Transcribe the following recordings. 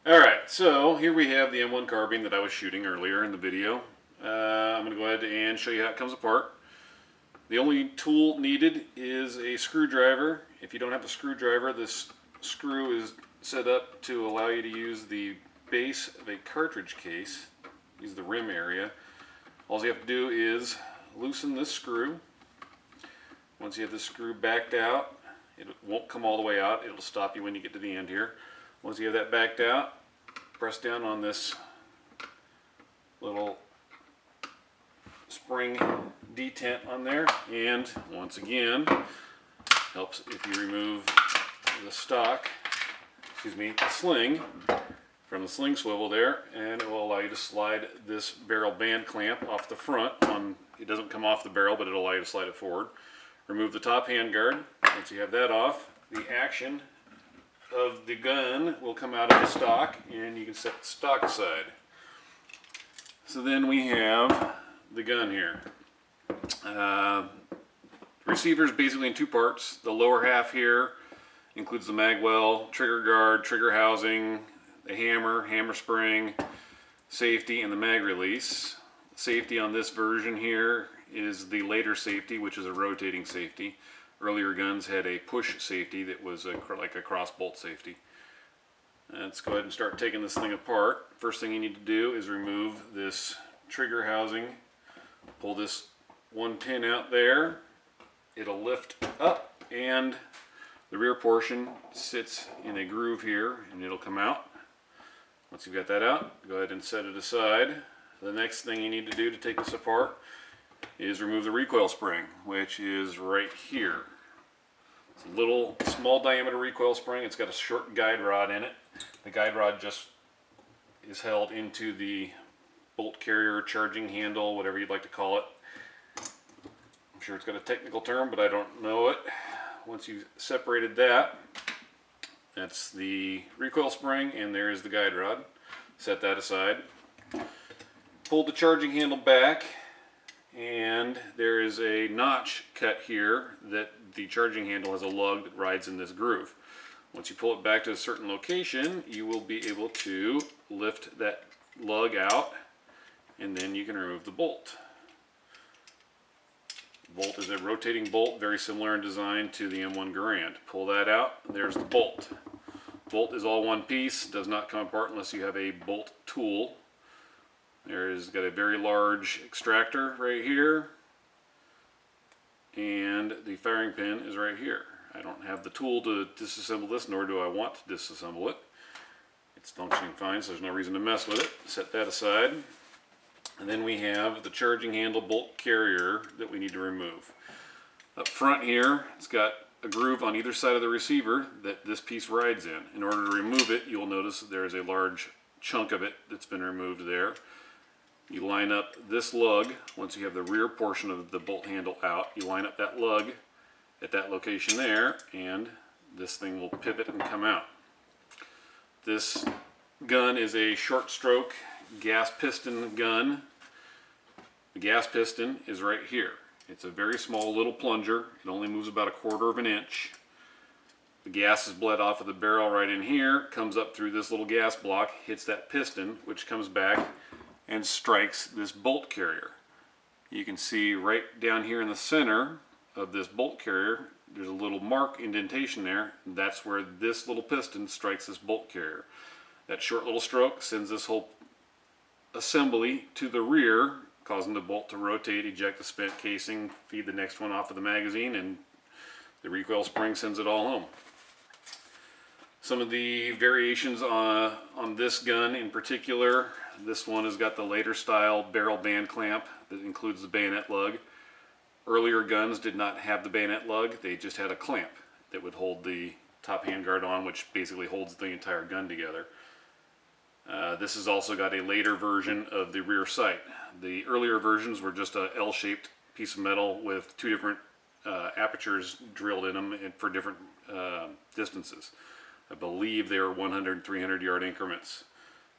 Alright, so here we have the M1 carbine that I was shooting earlier in the video. I'm going to go ahead and show you how it comes apart. The only tool needed is a screwdriver. If you don't have a screwdriver, this screw is set up to allow you to use the base of a cartridge case. Use the rim area. All you have to do is loosen this screw. Once you have this screw backed out, it won't come all the way out. It'll stop you when you get to the end here. Once you have that backed out, press down on this little spring detent on there, and once again, helps if you remove the sling from the sling swivel there, and it will allow you to slide this barrel band clamp off the front. It doesn't come off the barrel, but it'll allow you to slide it forward. Remove the top handguard. Once you have that off, the action of the gun will come out of the stock, and you can set the stock aside. So then we have the gun here. The receiver is basically in two parts. The lower half here includes the mag well, trigger guard, trigger housing, the hammer spring, safety, and the mag release. Safety on this version here is the later safety, which is a rotating safety. Earlier guns had a push safety that was like a cross bolt safety. Let's go ahead and start taking this thing apart. First thing you need to do is remove this trigger housing. Pull this one pin out there. It'll lift up, and the rear portion sits in a groove here, and it'll come out. Once you've got that out, go ahead and set it aside. The next thing you need to do to take this apart is remove the recoil spring, which is right here. It's a little small diameter recoil spring. It's got a short guide rod in it. The guide rod just is held into the bolt carrier, charging handle, whatever you'd like to call it. I'm sure it's got a technical term, but I don't know it. Once you've separated that, that's the recoil spring, and there is the guide rod. Set that aside. Pull the charging handle back, and there is a notch cut here that the charging handle has a lug that rides in this groove. Once you pull it back to a certain location, you will be able to lift that lug out, and then you can remove the bolt. The bolt is a rotating bolt, very similar in design to the M1 Garand. Pull that out, there's the bolt. Bolt is all one piece, does not come apart unless you have a bolt tool. There's got a very large extractor right here, and the firing pin is right here. I don't have the tool to disassemble this, nor do I want to disassemble it. It's functioning fine, so there's no reason to mess with it. Set that aside. And then we have the charging handle bolt carrier that we need to remove. Up front here, it's got a groove on either side of the receiver that this piece rides in. In order to remove it, you'll notice that there is a large chunk of it that's been removed there. You line up this lug. Once you have the rear portion of the bolt handle out, you line up that lug at that location there, and this thing will pivot and come out. This gun is a short stroke gas piston gun. The gas piston is right here. It's a very small little plunger. It only moves about 1/4 of an inch. The gas is bled off of the barrel right in here, comes up through this little gas block, hits that piston, which comes back and strikes this bolt carrier. You can see right down here in the center of this bolt carrier, there's a little mark indentation there. That's where this little piston strikes this bolt carrier. That short little stroke sends this whole assembly to the rear, causing the bolt to rotate, eject the spent casing, feed the next one off of the magazine, and the recoil spring sends it all home. Some of the variations on this gun in particular, this one has got the later style barrel band clamp that includes the bayonet lug. Earlier guns did not have the bayonet lug, they just had a clamp that would hold the top handguard on, which basically holds the entire gun together. This has also got a later version of the rear sight. The earlier versions were just a L-shaped piece of metal with two different apertures drilled in them for different distances. I believe they were 100 and 300 yard increments.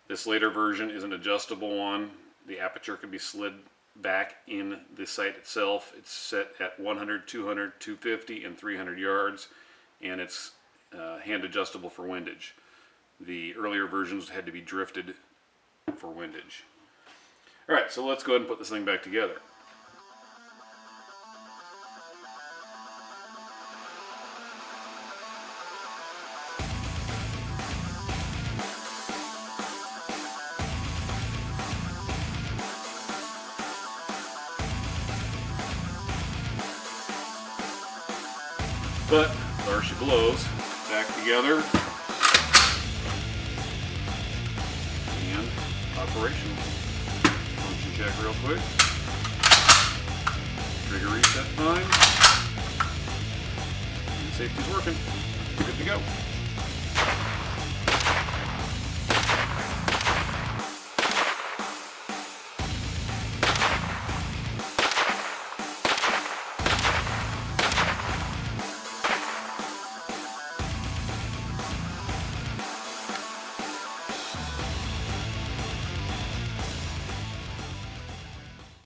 This later version is an adjustable one. The aperture can be slid back in the sight itself. It's set at 100, 200, 250, and 300 yards, and it's hand adjustable for windage. The earlier versions had to be drifted for windage. Alright, so let's go ahead and put this thing back together. But there she blows back together and operational. Function check real quick. Trigger reset time. And safety's working. Good to go.